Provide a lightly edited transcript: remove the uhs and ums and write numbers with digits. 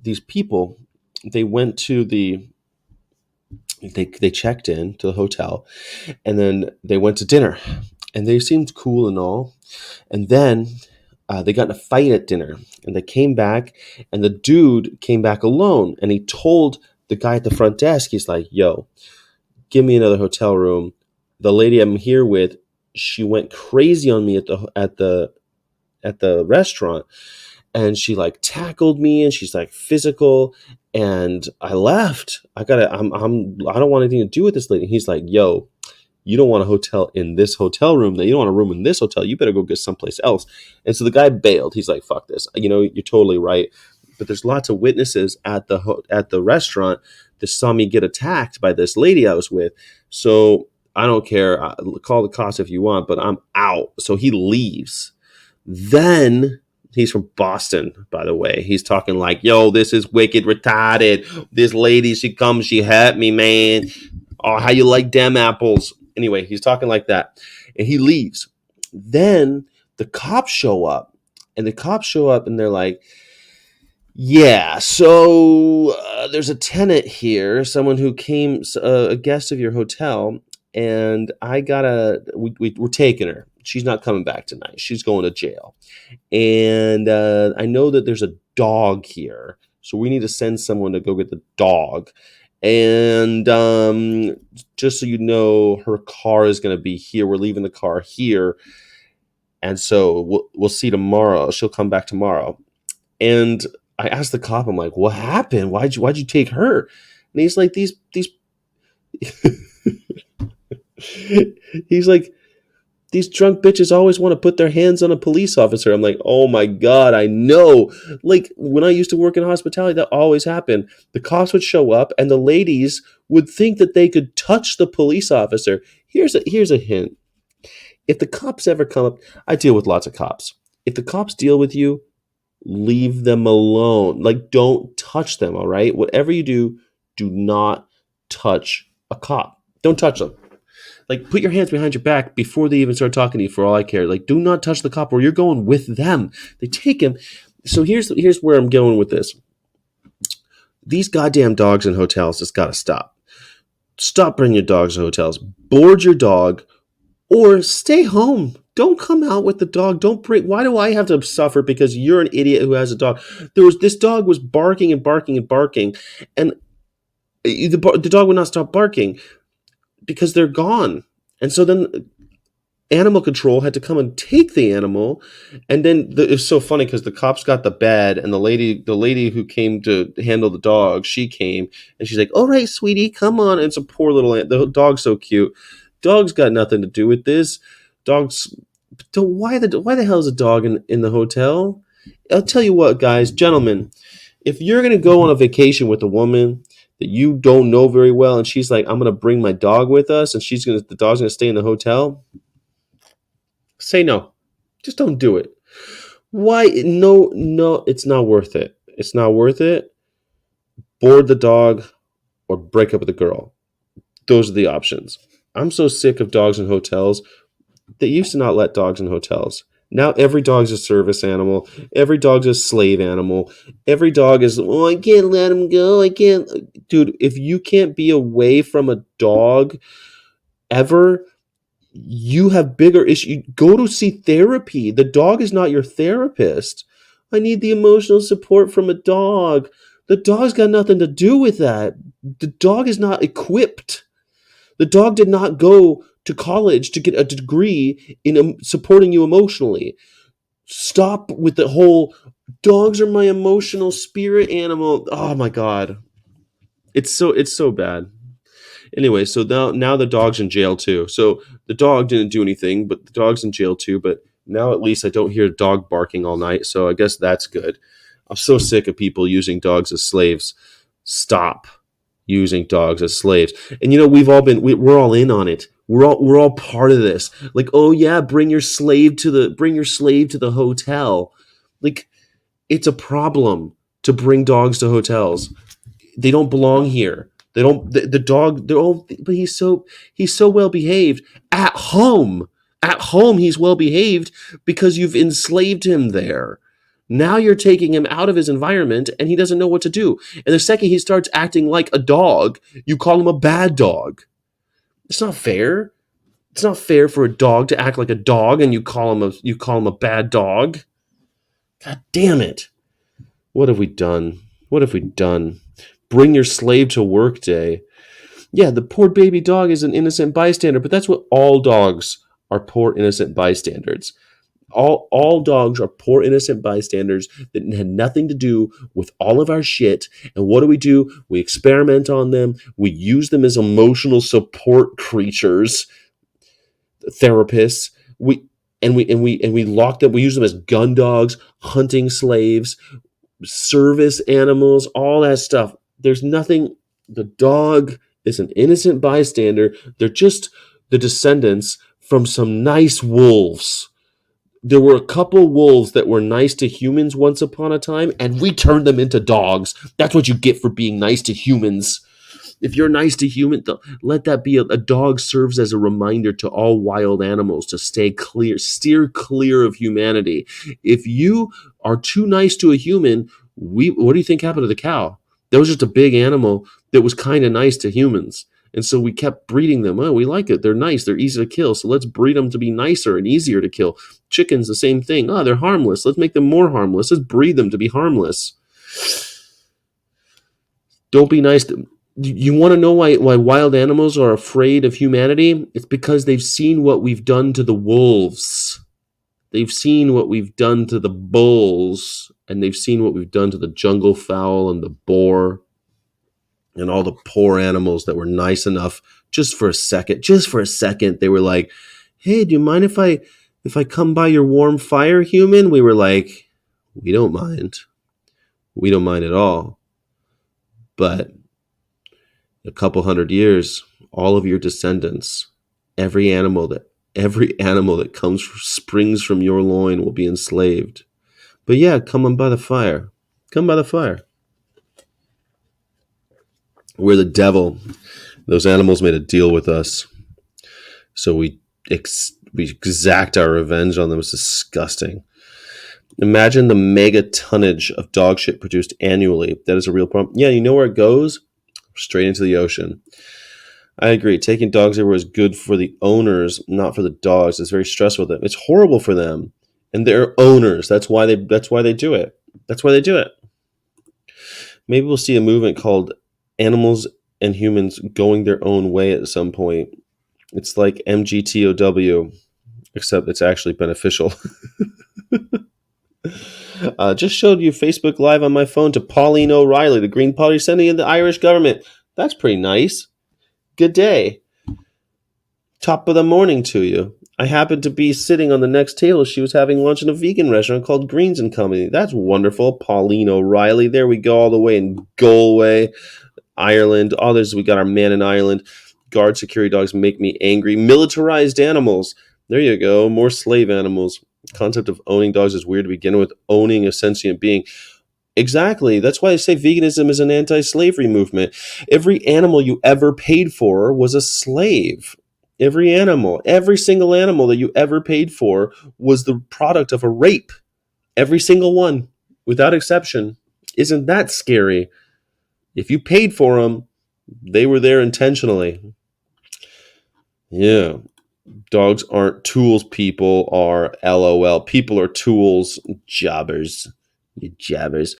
these people, they went to they checked in to the hotel, and then they went to dinner, and they seemed cool and all, and then they got in a fight at dinner, and they came back, and the dude came back alone, and he told the guy at the front desk, he's like, "Yo, give me another hotel room. The lady I'm here with, she went crazy on me at the restaurant, and she like tackled me, and she's like physical, and I left. I don't want anything to do with this lady." He's like, "Yo, you don't want a hotel in this hotel room. You don't want a room in this hotel. You better go get someplace else." And so the guy bailed. He's like, "Fuck this. You know, you're totally right." But there's lots of witnesses at the restaurant that saw me get attacked by this lady I was with. So I don't care. Call the cops if you want, but I'm out. So he leaves. Then he's from Boston, by the way. He's talking like, "Yo, this is wicked retarded. This lady, she comes, she hurt me, man. Oh, how you like them apples?" Anyway, he's talking like that. And he leaves. Then the cops show up. And they're like, "Yeah, so there's a tenant here, someone who came, a guest of your hotel, and we're taking her. She's not coming back tonight. She's going to jail. And I know that there's a dog here, so we need to send someone to go get the dog. And just so you know, her car is going to be here. We're leaving the car here, and so we'll see tomorrow. She'll come back tomorrow." And I asked the cop, I'm like, "What happened? Why'd you take her?" And he's like, "These he's like, these drunk bitches always want to put their hands on a police officer." I'm like, "Oh my God, I know." Like when I used to work in hospitality, that always happened. The cops would show up and the ladies would think that they could touch the police officer. Here's a hint. If the cops ever come up, I deal with lots of cops. If the cops deal with you, leave them alone. Like, don't touch them, all right? Whatever you do, do not touch a cop. Don't touch them. Like, put your hands behind your back before they even start talking to you, for all I care. Like, do not touch the cop, or you're going with them. They take him. So here's where I'm going with this. These goddamn dogs in hotels just got to stop. Stop bringing your dogs to hotels. Board your dog, or stay home. Don't come out with the dog. Don't bring. Why do I have to suffer because you're an idiot who has a dog? This dog was barking and barking and barking, and the dog would not stop barking because they're gone. And so then animal control had to come and take the animal. And then it was so funny because the cops got the bed, and the lady who came to handle the dog, she came, and she's like, "All right, sweetie, come on." And it's a poor little the dog's so cute. Dog's got nothing to do with this. Dogs. Why the hell is a dog in the hotel? I'll tell you what, guys, gentlemen, if you're gonna go on a vacation with a woman that you don't know very well, and she's like, "I'm gonna bring my dog with us," and the dog's gonna stay in the hotel, say no. Just don't do it. Why? No, it's not worth it. It's not worth it. Board the dog or break up with the girl. Those are the options. I'm so sick of dogs in hotels. They used to not let dogs in hotels. Now every dog's a service animal. Every dog's a slave animal. Every dog is, "Oh, I can't let him go. I can't." Dude, if you can't be away from a dog ever, you have bigger issues. Go to see therapy. The dog is not your therapist. "I need the emotional support from a dog." The dog's got nothing to do with that. The dog is not equipped. The dog did not go to college to get a degree in supporting you emotionally. Stop with the whole "dogs are my emotional spirit animal." Oh my God. It's so bad. Anyway, so now the dog's in jail too. So the dog didn't do anything, but the dog's in jail too. But now at least I don't hear a dog barking all night. So I guess that's good. I'm so sick of people using dogs as slaves. Stop using dogs as slaves. And we're all in on it. We're all part of this. Like, "Oh yeah, bring your slave to the hotel." Like, it's a problem to bring dogs to hotels. They don't belong here. They don't. The dog. They're all. But he's so well behaved at home. At home, he's well behaved because you've enslaved him there. Now you're taking him out of his environment and he doesn't know what to do. And the second he starts acting like a dog, you call him a bad dog. It's not fair. It's not fair for a dog to act like a dog and you call him a bad dog. God damn it. What have we done? What have we done? Bring your slave to work day. Yeah, the poor baby dog is an innocent bystander, but that's what all dogs are, poor innocent bystanders. All dogs are poor innocent bystanders that had nothing to do with all of our shit. And what do? We experiment on them. We use them as emotional support creatures, therapists. We lock them. We use them as gun dogs, hunting slaves, service animals, all that stuff. There's nothing. The dog is an innocent bystander. They're just the descendants from some nice wolves. There were a couple wolves that were nice to humans once upon a time, and we turned them into dogs. That's what you get for being nice to humans. If you're nice to humans, let that be a dog serves as a reminder to all wild animals to steer clear of humanity. If you are too nice to a human, what do you think happened to the cow? That was just a big animal that was kind of nice to humans. And so we kept breeding them. Oh, we like it. They're nice. They're easy to kill. So let's breed them to be nicer and easier to kill. Chickens, the same thing. Oh, they're harmless. Let's make them more harmless. Let's breed them to be harmless. Don't be nice to. You want to know why wild animals are afraid of humanity? It's because they've seen what we've done to the wolves. They've seen what we've done to the bulls, and they've seen what we've done to the jungle fowl and the boar and all the poor animals that were nice enough just for a second. They were like, "Hey, do you mind if I come by your warm fire, human?" We were like, "We don't mind. We don't mind at all." But a couple hundred years, all of your descendants, every animal that springs from your loin will be enslaved. But yeah, come on by the fire. Come by the fire. We're the devil. Those animals made a deal with us, so we exact our revenge on them. It's disgusting. Imagine the mega tonnage of dog shit produced annually. That is a real problem. Yeah, you know where it goes? Straight into the ocean. I agree. Taking dogs everywhere is good for the owners, not for the dogs. It's very stressful for them. It's horrible for them, and they're owners. That's why they do it. That's why they do it. Maybe we'll see a movement called animals and humans going their own way at some point. It's like MGTOW, except it's actually beneficial. Just showed you Facebook Live on my phone to Pauline O'Reilly, the Green Party sending in the Irish government. That's pretty nice. Good day. Top of the morning to you. I happened to be sitting on the next table. She was having lunch in a vegan restaurant called Greens and Company. That's wonderful. Pauline O'Reilly. There we go, all the way in Galway, Ireland. Others, we got our man in Ireland. Guard security dogs make me angry. Militarized animals. There you go. More slave animals. Concept of owning dogs is weird to begin with. Owning a sentient being. Exactly. That's why I say veganism is an anti-slavery movement. Every animal you ever paid for was a slave. Every single animal that you ever paid for was the product of a rape. Every single one, without exception. Isn't that scary? If you paid for them, they were there intentionally. Yeah. Dogs aren't tools. People are LOL. People are tools. Jobbers. You jabbers.